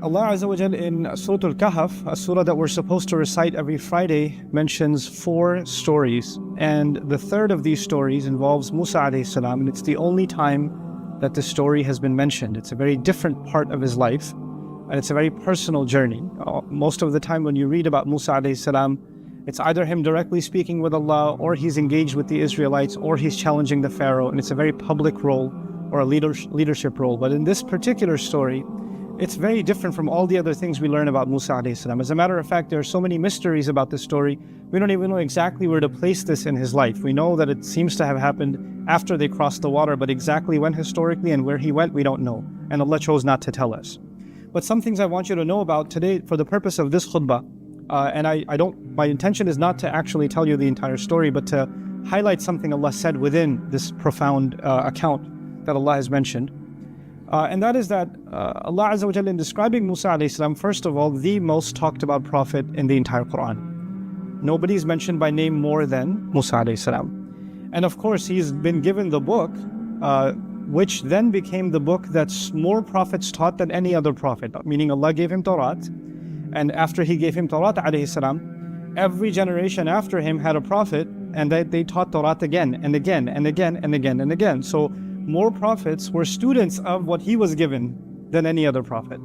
Allah Azza wa Jal in Surah Al-Kahf, a surah that we're supposed to recite every Friday, mentions 4 stories. And the third of these stories involves Musa alayhi salam, and it's the only time that the story has been mentioned. It's a very different part of his life, and it's a very personal journey. Most of the time when you read about Musa alayhi salam, it's either him directly speaking with Allah, or he's engaged with the Israelites, or he's challenging the Pharaoh, and it's a very public role or a leadership role. But in this particular story, it's very different from all the other things we learn about Musa alayhi salam. As a matter of fact, there are so many mysteries about this story, we don't even know exactly where to place this in his life. We know that it seems to have happened after they crossed the water, but exactly when historically and where he went, we don't know. And Allah chose not to tell us. But some things I want you to know about today for the purpose of this khutbah. My intention is not to actually tell you the entire story, but to highlight something Allah said within this profound account that Allah has mentioned. And that is that Allah Azza wa Jalla, in describing Musa alayhi salam, first of all, the most talked about prophet in the entire Qur'an. Nobody's mentioned by name more than Musa alayhi salam. And of course, he's been given the book, which then became the book that's more prophets taught than any other prophet. Meaning Allah gave him Torah, and after he gave him Torah alayhi salam, every generation after him had a prophet, and they taught Torah again and again and again and again and again. So more prophets were students of what he was given than any other prophet.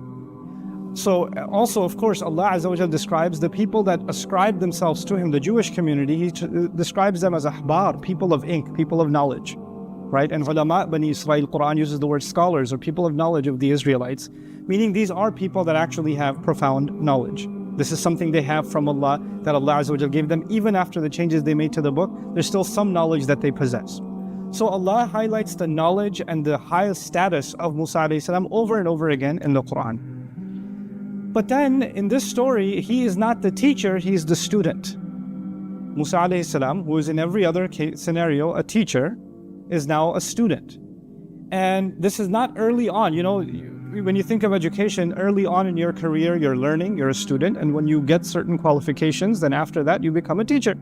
So also, of course, Allah Azza wa Jalla describes the people that ascribe themselves to him, the Jewish community. He describes them as ahbar, people of ink, people of knowledge, right? And ulama Bani Israel, Qur'an uses the word scholars, or people of knowledge of the Israelites, meaning these are people that actually have profound knowledge. This is something they have from Allah, that Allah Azza wa Jalla gave them. Even after the changes they made to the book, there's still some knowledge that they possess. So Allah highlights the knowledge and the highest status of Musa alayhi salam over and over again in the Qur'an. But then in this story, he is not the teacher, he's the student. Musa alayhi salam, who is in every other scenario a teacher, is now a student. And this is not early on. You know, when you think of education, early on in your career, you're learning, you're a student, and when you get certain qualifications, then after that you become a teacher.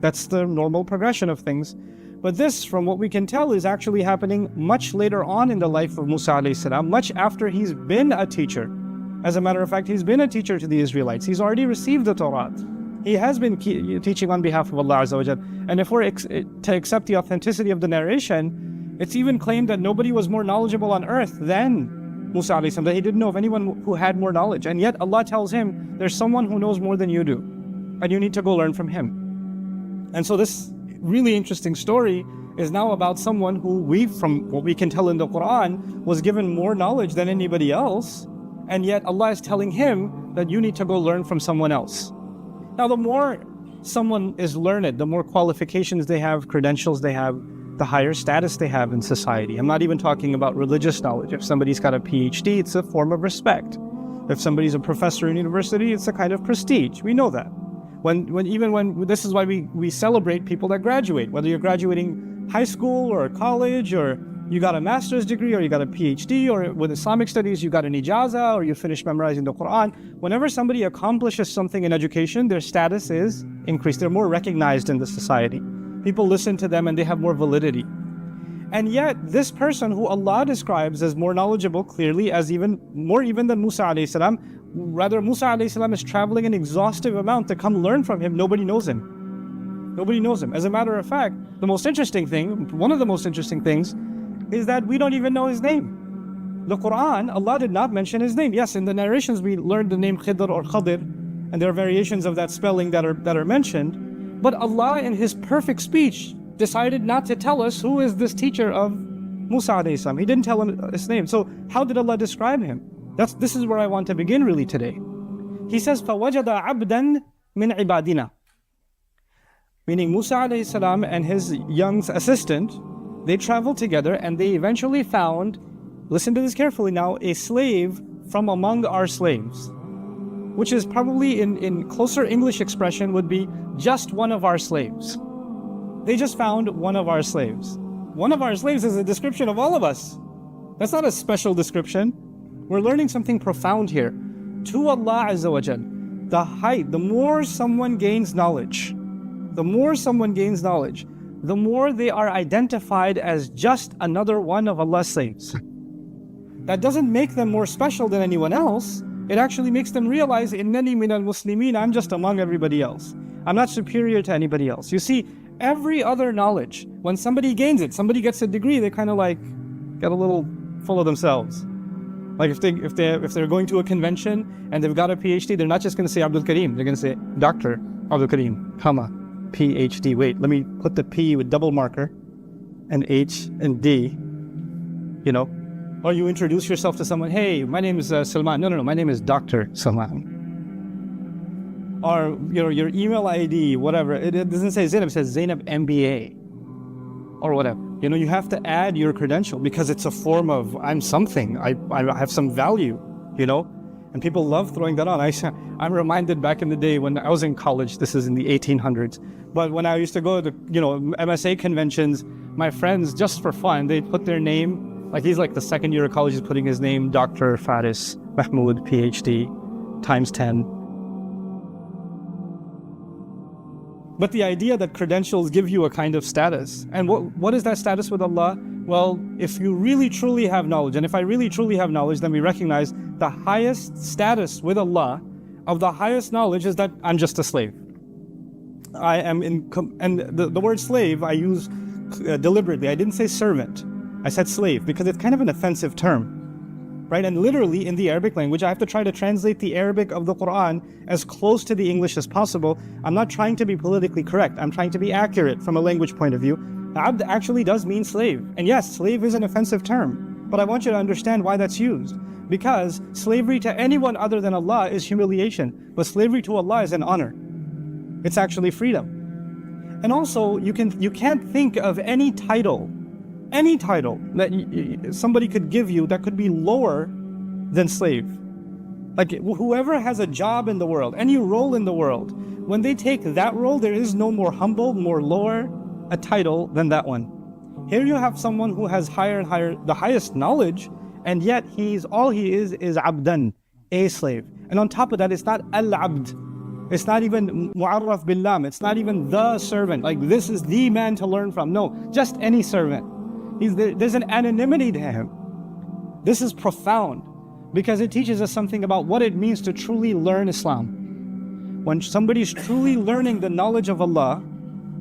That's the normal progression of things. But this, from what we can tell, is actually happening much later on in the life of Musa alayhi salam, much after he's been a teacher. As a matter of fact, he's been a teacher to the Israelites. He's already received the Torah. He has been teaching on behalf of Allah Azza wa Jalla. And if we're to accept the authenticity of the narration, it's even claimed that nobody was more knowledgeable on earth than Musa alayhi salam, that he didn't know of anyone who had more knowledge. And yet Allah tells him, there's someone who knows more than you do, and you need to go learn from him. And so this really interesting story is now about someone who from what we can tell in the Qur'an, was given more knowledge than anybody else, and yet Allah is telling him that you need to go learn from someone else. Now, the more someone is learned, the more qualifications they have, credentials they have, the higher status they have in society. I'm not even talking about religious knowledge. If somebody's got a PhD, it's a form of respect. If somebody's a professor in university, it's a kind of prestige. We know that. This is why we celebrate people that graduate, whether you're graduating high school or college, or you got a master's degree, or you got a PhD, or with Islamic studies you got an ijazah, or you finished memorizing the Qur'an. Whenever somebody accomplishes something in education, their status is increased. They're more recognized in the society. People listen to them and they have more validity. And yet this person who Allah describes as more knowledgeable, clearly as even than Musa alayhi salam, rather Musa alayhi salam is traveling an exhaustive amount to come learn from him. Nobody knows him. Nobody knows him. As a matter of fact, one of the most interesting things is that we don't even know his name. The Qur'an, Allah did not mention his name. Yes, in the narrations we learned the name Khidr or Khadir, and there are variations of that spelling that are mentioned. But Allah, in his perfect speech, decided not to tell us who is this teacher of Musa alayhi salam. He didn't tell him his name. So how did Allah describe him? This is where I want to begin really today. He says, فَوَجَدَ عَبْدًا مِنْ عِبَادِنَا. Meaning Musa alayhi salam and his young assistant, they traveled together and they eventually found, listen to this carefully now, a slave from among our slaves. Which is probably in closer English expression would be just one of our slaves. They just found one of our slaves. One of our slaves is a description of all of us. That's not a special description. We're learning something profound here. To Allah Azza wa Jal, the more someone gains knowledge, the more they are identified as just another one of Allah's slaves. That doesn't make them more special than anyone else, It actually makes them realize, innani min al-muslimin, I'm just among everybody else. I'm not superior to anybody else. You see, every other knowledge, when somebody gains it, somebody gets a degree, they kind of like get a little full of themselves. Like if they're going to a convention and they've got a PhD, they're not just going to say Abdul Karim, they're going to say Dr. Abdul Karim, comma, PhD. Wait, let me put the P with double marker and H and D, you know. Or you introduce yourself to someone, hey, my name is Salman. No, my name is Dr. Salman. Or your email ID, whatever. It doesn't say Zainab, it says Zainab MBA or whatever. You know, you have to add your credential because it's a form of I'm something. I have some value, you know. And people love throwing that on. I'm reminded back in the day when I was in college, this is in the 1800s, but when I used to go to, you know, MSA conventions, my friends, just for fun, they'd put their name, like he's like the second year of college, he's putting his name, Dr. Faris Mahmoud, PhD, times 10. But the idea that credentials give you a kind of status. And what is that status with Allah? Well, if you really truly have knowledge, and if I really truly have knowledge, then we recognize the highest status with Allah of the highest knowledge is that I'm just a slave. I am and the word slave I use deliberately. I didn't say servant. I said slave because it's kind of an offensive term, right? And literally in the Arabic language, I have to try to translate the Arabic of the Qur'an as close to the English as possible. I'm not trying to be politically correct. I'm trying to be accurate from a language point of view. Abd actually does mean slave. And yes, slave is an offensive term, but I want you to understand why that's used. Because slavery to anyone other than Allah is humiliation, but slavery to Allah is an honor. It's actually freedom. And also, you can't think of any title that somebody could give you that could be lower than slave. Like whoever has a job in the world, any role in the world, when they take that role, there is no more humble, more lower a title than that one. Here you have someone who has higher and higher, the highest knowledge, and yet all he is abdan, a slave. And on top of that, it's not al-abd. It's not even mu'arraf bil-lam. It's not even the servant. Like this is the man to learn from. No, just any servant. There's an anonymity to him. This is profound because it teaches us something about what it means to truly learn Islam. When somebody's truly learning the knowledge of Allah,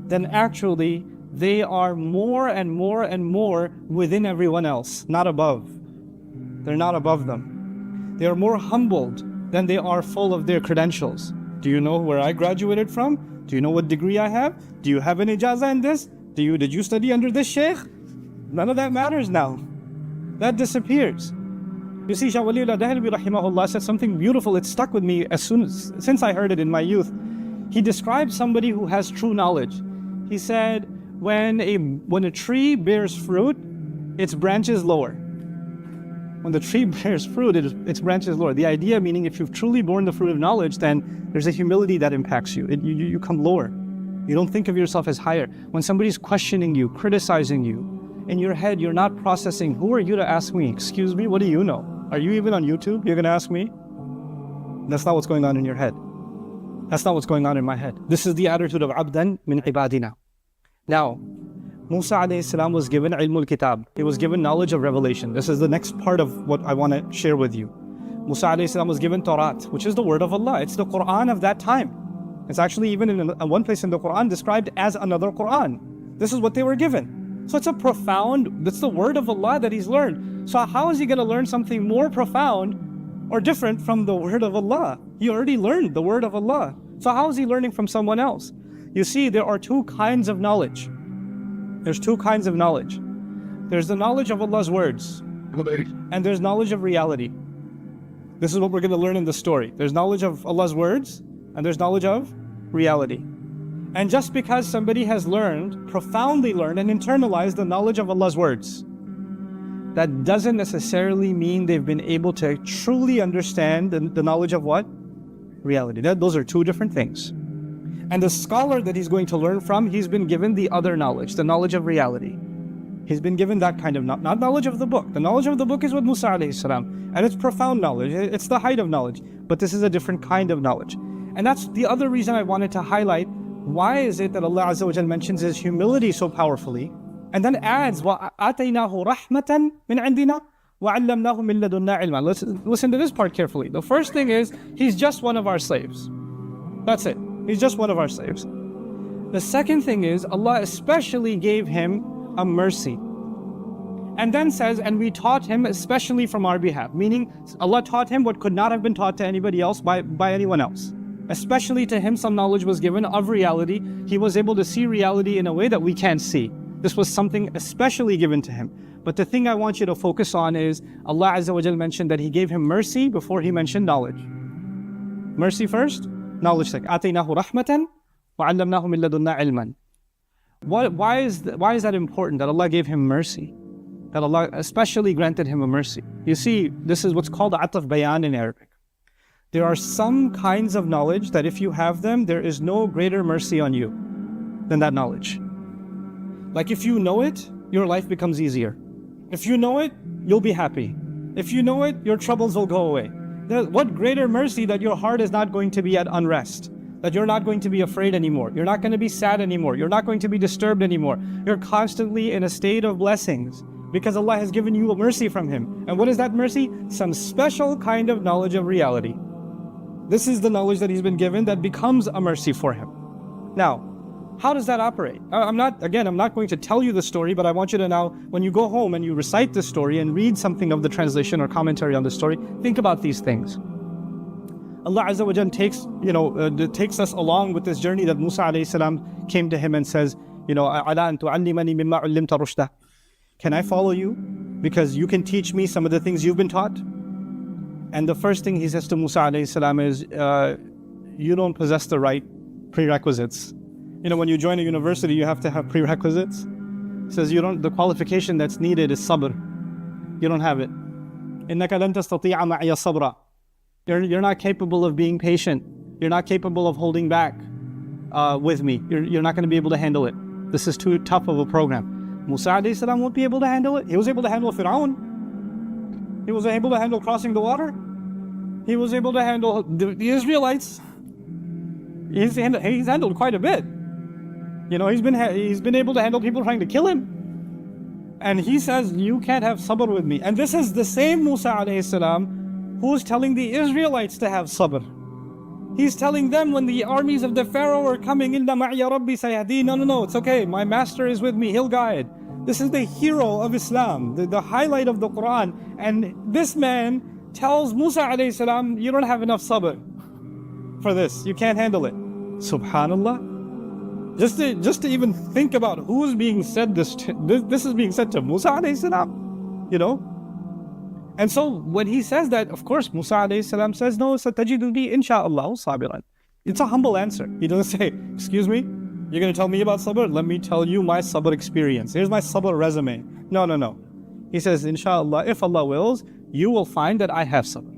then actually they are more and more and more within everyone else, not above. They're not above them. They are more humbled than they are full of their credentials. Do you know where I graduated from? Do you know what degree I have? Do you have an ijazah in this? Did you study under this sheikh? None of that matters now. That disappears. You see, Shah Waliullah Dahlvi rahimahullah said something beautiful. It stuck with me since I heard it in my youth. He described somebody who has true knowledge. He said, when a tree bears fruit, its branches lower. When the tree bears fruit, its branches lower. The idea meaning if you've truly borne the fruit of knowledge, then there's a humility that impacts you. You come lower. You don't think of yourself as higher. When somebody's questioning you, criticizing you, in your head, you're not processing, who are you to ask me? Excuse me, what do you know? Are you even on YouTube? You're going to ask me? That's not what's going on in your head. That's not what's going on in my head. This is the attitude of abdan min ibadina. Now, Musa alayhi salam was given ilmul kitab. He was given knowledge of revelation. This is the next part of what I want to share with you. Musa alayhi salam was given Tawrat, which is the word of Allah. It's the Qur'an of that time. It's actually even in one place in the Qur'an described as another Qur'an. This is what they were given. So it's that's the word of Allah that he's learned. So how is he going to learn something more profound or different from the word of Allah? He already learned the word of Allah. So how is he learning from someone else? You see, there are two kinds of knowledge. There's two kinds of knowledge. There's the knowledge of Allah's words, and there's knowledge of reality. This is what we're going to learn in the story. There's knowledge of Allah's words, and there's knowledge of reality. And just because somebody has learned, profoundly learned, and internalized the knowledge of Allah's words, that doesn't necessarily mean they've been able to truly understand the knowledge of what? Reality. Those are two different things. And the scholar that he's going to learn from, he's been given the other knowledge, the knowledge of reality. He's been given that kind of, not knowledge of the book. The knowledge of the book is with Musa alayhi salam, and it's profound knowledge. It's the height of knowledge, but this is a different kind of knowledge. And that's the other reason I wanted to highlight why is it that Allah Azza wa Jal mentions His humility so powerfully, and then adds وَآتَيْنَاهُ رَحْمَةً مِنْ عِنْدِنَا وَعَلَّمْنَاهُ مِن لَدُنَّا عِلْمًا. Listen to this part carefully. The first thing is, he's just one of our slaves. That's it. He's just one of our slaves. The second thing is, Allah especially gave him a mercy. And then says, and we taught him especially from our behalf. Meaning, Allah taught him what could not have been taught to anybody else by anyone else. Especially to him, some knowledge was given of reality. He was able to see reality in a way that we can't see. This was something especially given to him. But the thing I want you to focus on is, Allah Azza wa Jal mentioned that He gave him mercy before He mentioned knowledge. Mercy first, knowledge second. آتَيْنَاهُ رَحْمَةً وَعَلَّمْنَاهُ مِن لَدُنَّا عِلْمًا. Why is that important, that Allah gave him mercy? That Allah especially granted him a mercy. You see, this is what's called ataf bayan in Arabic. There are some kinds of knowledge that if you have them, there is no greater mercy on you than that knowledge. Like if you know it, your life becomes easier. If you know it, you'll be happy. If you know it, your troubles will go away. What greater mercy that your heart is not going to be at unrest, that you're not going to be afraid anymore, you're not going to be sad anymore, you're not going to be disturbed anymore. You're constantly in a state of blessings because Allah has given you a mercy from Him. And what is that mercy? Some special kind of knowledge of reality. This is the knowledge that he's been given that becomes a mercy for him. Now, how does that operate? I'm not going to tell you the story, but I want you to now, when you go home and you recite this story and read something of the translation or commentary on the story, think about these things. Allah Azza wa Jal takes us along with this journey that Musa alayhi salam came to him and says, "Ala an tu'allimani mimma 'ullimta rushda." Can I follow you? Because you can teach me some of the things you've been taught. And the first thing he says to Musa alayhi salam is, you don't possess the right prerequisites. When you join a university, you have to have prerequisites. He says, the qualification that's needed is sabr. You don't have it. إِنَّكَ لَن تَسْتَطِيعَ مَعِيَ صَبْرًا. You're not capable of being patient. You're not capable of holding back with me. You're not going to be able to handle it. This is too tough of a program. Musa alayhi salam won't be able to handle it. He was able to handle Fir'aun. He was able to handle crossing the water. He was able to handle the Israelites. He's handled quite a bit. He's been able to handle people trying to kill him. And he says, you can't have sabr with me. And this is the same Musa alayhi salam who's telling the Israelites to have sabr. He's telling them when the armies of the Pharaoh are coming, Inna ma'iya rabbi sayahdeen. No, it's okay. My master is with me. He'll guide. This is the hero of Islam, the highlight of the Qur'an. And this man tells Musa alayhi salam, you don't have enough sabr for this. You can't handle it. Subhanallah. Just to even think about who's being said this is being said to Musa alayhi salam, And so when he says that, of course, Musa alayhi salam says, no, satajiduni insha'Allah sabiran. It's a humble answer. He doesn't say, excuse me, you're going to tell me about sabr? Let me tell you my sabr experience. Here's my sabr resume. No. He says, insha'Allah, if Allah wills, you will find that I have sabr.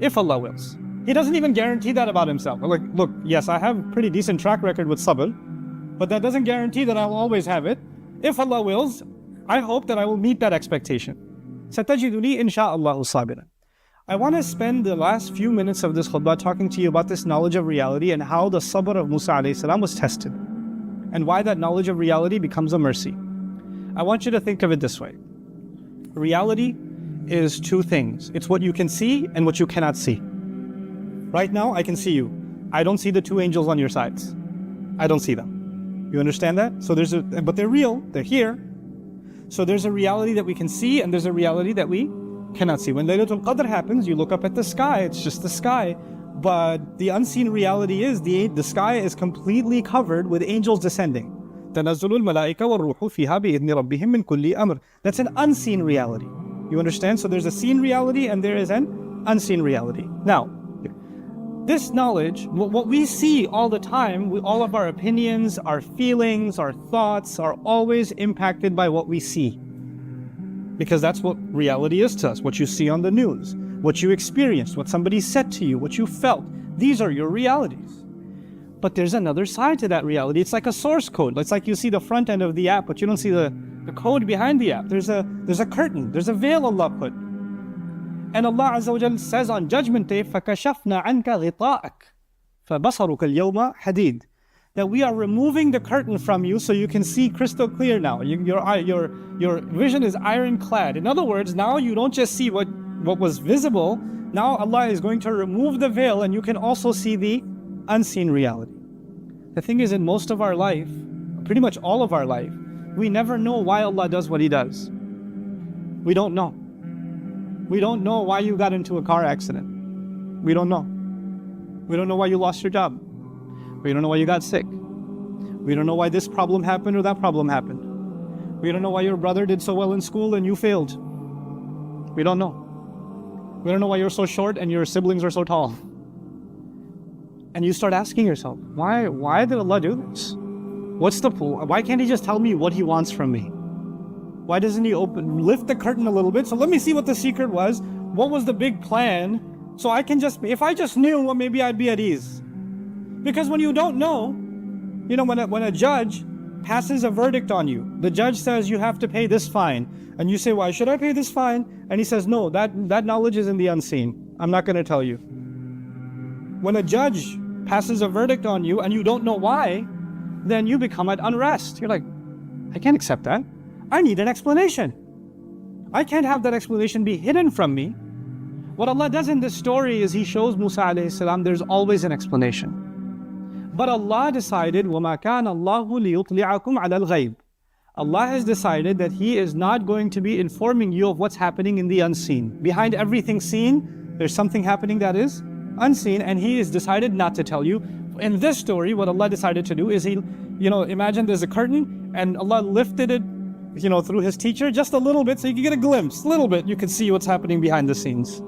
If Allah wills. He doesn't even guarantee that about himself. Like, look, yes, I have a pretty decent track record with sabr, but that doesn't guarantee that I'll always have it. If Allah wills, I hope that I will meet that expectation. Satajiduni insha'Allahu sabiran. I want to spend the last few minutes of this khutbah talking to you about this knowledge of reality and how the sabr of Musa alayhi salam was tested, and why that knowledge of reality becomes a mercy. I want you to think of it this way. Reality is two things. It's what you can see and what you cannot see. Right now, I can see you. I don't see the two angels on your sides. I don't see them. You understand that? But they're real. They're here. So there's a reality that we can see, and there's a reality that we cannot see. When Laylatul Qadr happens, you look up at the sky. It's just the sky. But the unseen reality is the sky is completely covered with angels descending. تَنَزُّلُ الْمَلَائِكَ وَالْرُوحُ فِيهَا بِإِذْنِ رَبِّهِمْ مِنْ كُلِّ أَمْرٍ. That's an unseen reality. You understand? So there's a seen reality and there is an unseen reality. Now, this knowledge, what we see all the time, all of our opinions, our feelings, our thoughts are always impacted by what we see. Because that's what reality is to us. What you see on the news, what you experienced, what somebody said to you, what you felt. These are your realities. But there's another side to that reality. It's like a source code. It's like you see the front end of the app, but you don't see the code behind the app. There's a curtain. There's a veil Allah put. And Allah Azza wa Jal says on Judgment Day, فَكَشَفْنَا عَنْكَ غِطَاءَكَ فَبَصَرُكَ الْيَوْمَ حَدِيدٌ. that we are removing the curtain from you so you can see crystal clear now. Your vision is ironclad. In other words, now you don't just see what was visible. Now Allah is going to remove the veil and you can also see the unseen reality. The thing is, in most of our life, pretty much all of our life, we never know why Allah does what He does. We don't know. We don't know why you got into a car accident. We don't know. We don't know why you lost your job. We don't know why you got sick. We don't know why this problem happened or that problem happened. We don't know why your brother did so well in school and you failed. We don't know. We don't know why you're so short and your siblings are so tall. And you start asking yourself, why did Allah do this? What's the point? Why can't He just tell me what He wants from me? Why doesn't He lift the curtain a little bit? So let me see what the secret was. What was the big plan? So I can just, if I just knew, well, maybe I'd be at ease. Because when you don't know, when a judge passes a verdict on you, the judge says you have to pay this fine. And you say, why should I pay this fine? And he says, no, that knowledge is in the unseen. I'm not going to tell you. When a judge passes a verdict on you and you don't know why, then you become at unrest. You're like, I can't accept that. I need an explanation. I can't have that explanation be hidden from me. What Allah does in this story is He shows Musa alayhi salam there's always an explanation. But Allah decided, وَمَا كَانَ اللَّهُ لِيُطْلِعَكُمْ عَلَى الْغَيْبِ. Allah has decided that He is not going to be informing you of what's happening in the unseen. Behind everything seen, there's something happening that is unseen, and He has decided not to tell you. In this story, what Allah decided to do is He, imagine there's a curtain, and Allah lifted it, through His teacher just a little bit so you can get a glimpse, a little bit. You can see what's happening behind the scenes.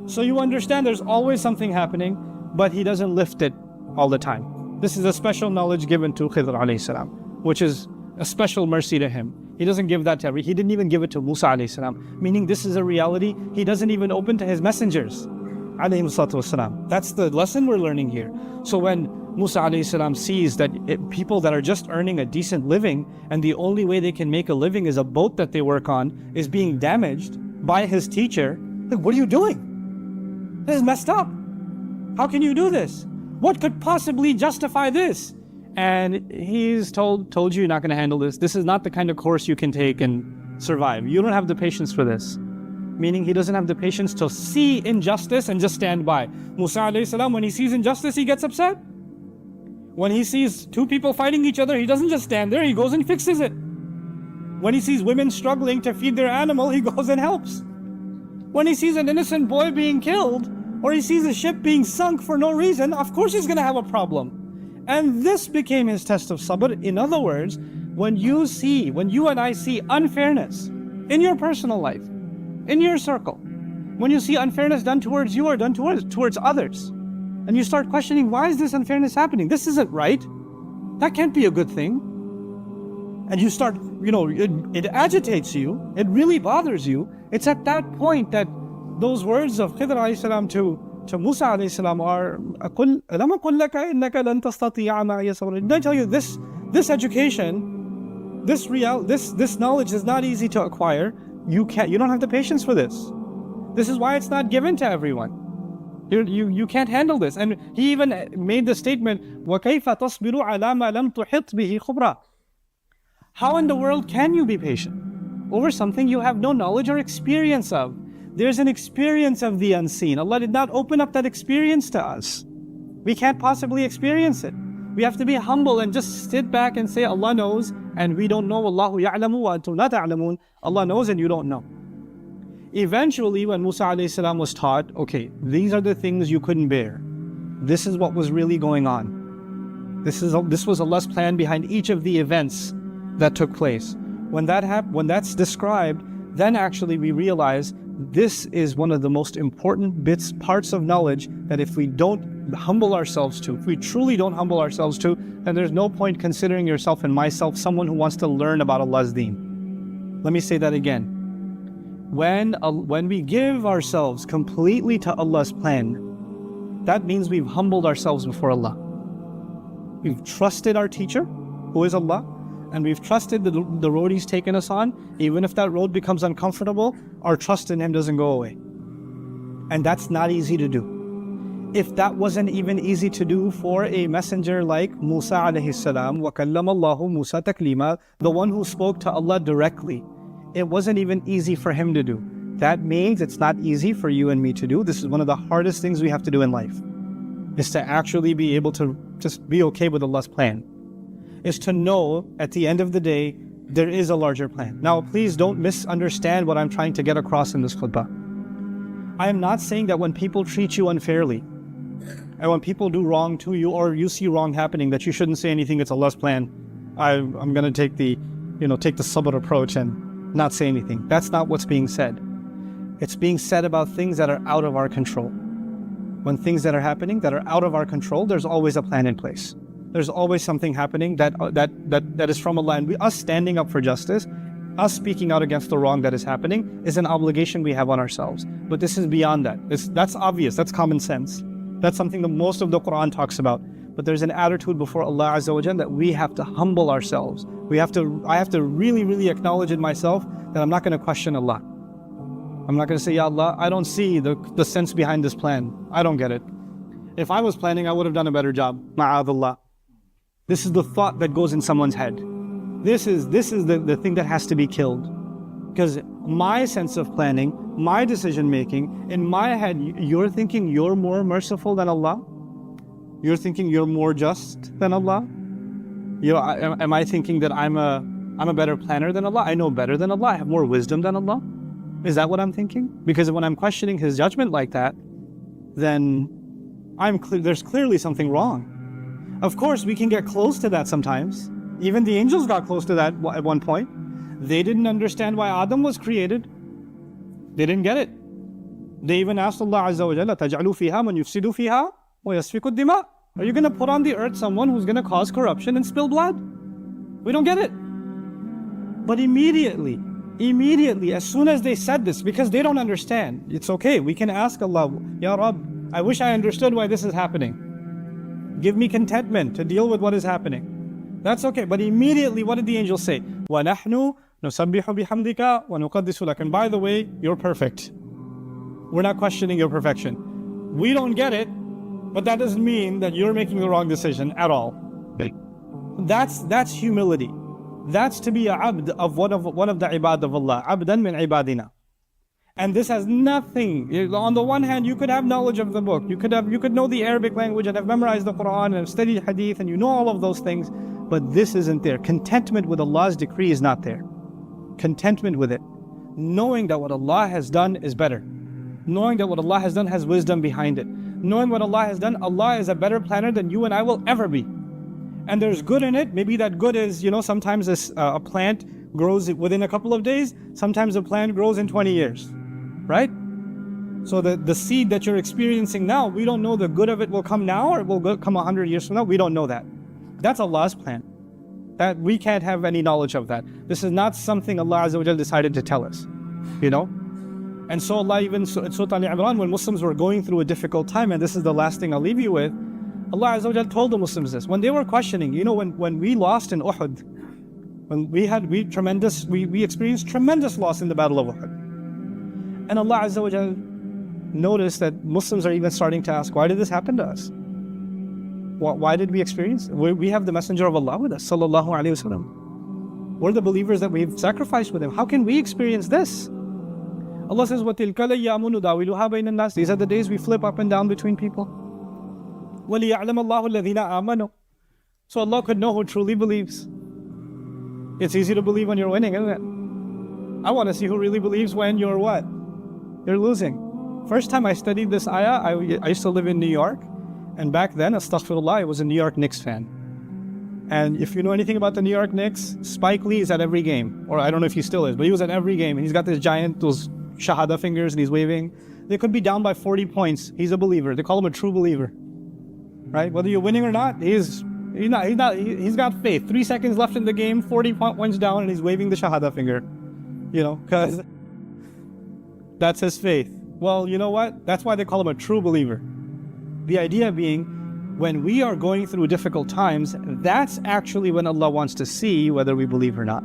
So you understand there's always something happening, but He doesn't lift it all the time. This is a special knowledge given to Khidr alayhi salam, which is a special mercy to him. He doesn't give that to every. He didn't even give it to Musa alayhi salam, meaning this is a reality He doesn't even open to His messengers alayhi salatu wasalam. That's the lesson we're learning here. So when Musa alayhi salam sees that people that are just earning a decent living and the only way they can make a living is a boat that they work on is being damaged by his teacher, like, what are you doing? This is messed up. How can you do this? What could possibly justify this? And he's told you you're not going to handle this. This is not the kind of course you can take and survive. You don't have the patience for this. Meaning he doesn't have the patience to see injustice and just stand by. Musa alayhi salam, when he sees injustice, he gets upset. When he sees two people fighting each other, he doesn't just stand there, he goes and fixes it. When he sees women struggling to feed their animal, he goes and helps. When he sees an innocent boy being killed, or he sees a ship being sunk for no reason, of course he's going to have a problem. And this became his test of sabr. In other words, when you and I see unfairness in your personal life, in your circle, when you see unfairness done towards you or done towards others, and you start questioning, why is this unfairness happening? This isn't right. That can't be a good thing. And you start, it agitates you, it really bothers you. It's at that point that those words of Khidr alayhi salam to Musa alayhi salam are, did I tell you this education, this knowledge is not easy to acquire. You don't have the patience for this. This is why it's not given to everyone. You can't handle this. And he even made the statement, وَكَيْفَ تَصْبِرُ عَلَى مَا لَمْ تُحِطْ بِهِ خُبْرًا. How in the world can you be patient over something you have no knowledge or experience of? There's an experience of the unseen. Allah did not open up that experience to us. We can't possibly experience it. We have to be humble and just sit back and say, Allah knows and we don't know. Allahu ya'lamu wa antum la ta'lamun. Allah knows and you don't know. Eventually, when Musa alayhi salam was taught, okay, these are the things you couldn't bear. This is what was really going on. This was Allah's plan behind each of the events that took place. When that's described, then actually we realize this is one of the most important parts of knowledge that if we don't humble ourselves to, if we truly don't humble ourselves to, then there's no point considering yourself and myself someone who wants to learn about Allah's deen. Let me say that again. When we give ourselves completely to Allah's plan, that means we've humbled ourselves before Allah. We've trusted our teacher, who is Allah, and we've trusted the road He's taken us on. Even if that road becomes uncomfortable, our trust in Him doesn't go away. And that's not easy to do. If that wasn't even easy to do for a messenger like Musa alayhi salam, وَكَلَّمَ اللَّهُ مُوسَى تَكْلِيمًا, the one who spoke to Allah directly, it wasn't even easy for him to do. That means it's not easy for you and me to do. This is one of the hardest things we have to do in life, is to actually be able to just be okay with Allah's plan. Is to know at the end of the day, there is a larger plan. Now, please don't misunderstand what I'm trying to get across in this khutbah. I am not saying that when people treat you unfairly, and when people do wrong to you, or you see wrong happening, that you shouldn't say anything, it's Allah's plan. I'm going to take the sabr approach and not say anything. That's not what's being said. It's being said about things that are out of our control. When things that are happening that are out of our control, there's always a plan in place. There's always something happening that is from Allah. And us standing up for justice, us speaking out against the wrong that is happening, is an obligation we have on ourselves. But this is beyond that. That's obvious. That's common sense. That's something that most of the Qur'an talks about. But there's an attitude before Allah Azza wa Jalla that we have to humble ourselves. I have to really, really acknowledge in myself that I'm not going to question Allah. I'm not going to say, Ya Allah, I don't see the sense behind this plan. I don't get it. If I was planning, I would have done a better job. Ma'adallah. This is the thought that goes in someone's head. This is the thing that has to be killed. Because my sense of planning, my decision making, in my head, you're thinking you're more merciful than Allah? You're thinking you're more just than Allah? Am I thinking that I'm a better planner than Allah? I know better than Allah? I have more wisdom than Allah? Is that what I'm thinking? Because when I'm questioning His judgment like that, then there's clearly something wrong. Of course, we can get close to that sometimes. Even the angels got close to that at one point. They didn't understand why Adam was created. They didn't get it. They even asked Allah Azza wa Jalla, تَجْعَلُ فِيهَا مَنْ يُفْسِدُ فِيهَا وَيَسْفِكُ الدِّمَاء. Are you going to put on the earth someone who's going to cause corruption and spill blood? We don't get it. But immediately, as soon as they said this, because they don't understand, it's okay. We can ask Allah, Ya Rabb, I wish I understood why this is happening. Give me contentment to deal with what is happening. That's okay. But immediately, what did the angel say? وَنَحْنُ نُسَبِّحُ بِحَمْدِكَ وَنُقَدِّسُ لَكَ. And by the way, you're perfect. We're not questioning your perfection. We don't get it, but that doesn't mean that you're making the wrong decision at all. That's humility. That's to be a abd of one of the ibad of Allah. Abdan min ibadina. And this has nothing. On the one hand, you could have knowledge of the book. You could know the Arabic language and have memorized the Qur'an and have studied hadith and you know all of those things. But this isn't there. Contentment with Allah's decree is not there. Contentment with it. Knowing that what Allah has done is better. Knowing that what Allah has done has wisdom behind it. Knowing what Allah has done, Allah is a better planner than you and I will ever be. And there's good in it. Maybe that good is, sometimes a plant grows within a couple of days. Sometimes a plant grows in 20 years. Right? So the seed that you're experiencing now, we don't know the good of it will come now or it will come 100 years from now. We don't know that. That's Allah's plan. That we can't have any knowledge of that. This is not something Allah Azza wa Jalla decided to tell us. And so Allah, even in Surah Al-Imran, when Muslims were going through a difficult time, and this is the last thing I'll leave you with, Allah Azza wa Jalla told the Muslims this. When they were questioning, when we lost in Uhud, when we experienced tremendous loss in the Battle of Uhud. And Allah Azza wa Jalla noticed that Muslims are even starting to ask, why did this happen to us? Why did we experience it? We have the Messenger of Allah with us, sallallahu alayhi wasallam. We're the believers that we've sacrificed with him. How can we experience this? Allah says, وَتِلْكَ الْأَيَّامُ نُدَاوِلُهَا بَيْنَ النَّاسِ. These are the days we flip up and down between people. وَلِيَعْلَمَ اللَّهُ الَّذِينَ آمَنُوا. So Allah could know who truly believes. It's easy to believe when you're winning, isn't it? I want to see who really believes when you're what? You're losing. First time I studied this ayah, I used to live in New York. And back then, astaghfirullah, I was a New York Knicks fan. And if you know anything about the New York Knicks, Spike Lee is at every game. Or I don't know if he still is, but he was at every game. And he's got those shahada fingers and he's waving. They could be down by 40 points. He's a believer. They call him a true believer. Right? Whether you're winning or not, he's got faith. 3 seconds left in the game, 40 points down, and he's waving the shahada finger. Because that's his faith. Well, you know what? That's why they call him a true believer. The idea being, when we are going through difficult times, that's actually when Allah wants to see whether we believe or not.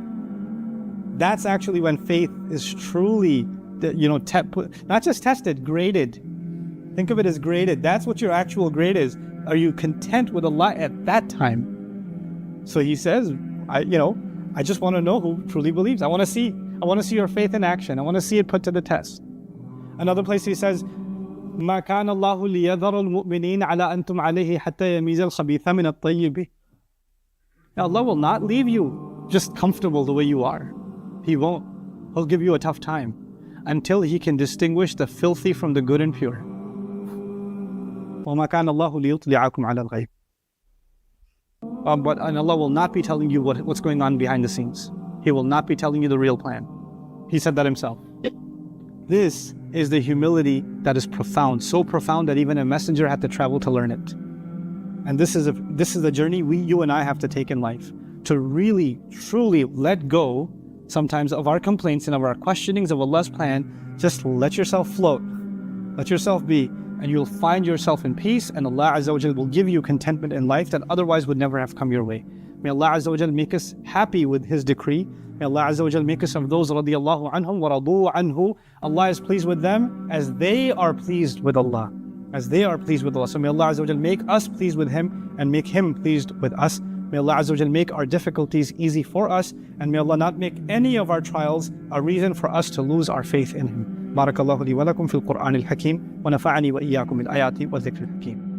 That's actually when faith is truly, not just tested, graded. Think of it as graded. That's what your actual grade is. Are you content with Allah at that time? So he says, I just want to know who truly believes. I want to see your faith in action. I want to see it put to the test. Another place he says, ما كان الله ليذر المؤمنين على أنتم عليه حتى يميز الخبيث من الطيب. Allah will not leave you just comfortable the way you are. He won't. He'll give you a tough time until He can distinguish the filthy from the good and pure. وَمَا كَانَ اللَّهُ لِيُطْلِعَكُمْ عَلَى الْغَيْبِ. And Allah will not be telling you what's going on behind the scenes. He will not be telling you the real plan. He said that Himself. This is the humility that is profound, so profound that even a messenger had to travel to learn it. And this is a journey you and I have to take in life, to really, truly let go sometimes of our complaints and of our questionings of Allah's plan. Just let yourself float, let yourself be, and you'll find yourself in peace, and Allah Azza wa Jal will give you contentment in life that otherwise would never have come your way. May Allah Azza wa Jal make us happy with His decree. May Allah Azza wa Jal make us of those radiyallahu anhum wa radu anhu. Allah is pleased with them as they are pleased with Allah. As they are pleased with Allah. So may Allah Azza wa Jal make us pleased with Him and make Him pleased with us. May Allah Azza wa Jal make our difficulties easy for us, and may Allah not make any of our trials a reason for us to lose our faith in Him. بارك الله لي ولكم في القرآن الحكيم ونفعني وإياكم بالآيات والذكر الحكيم.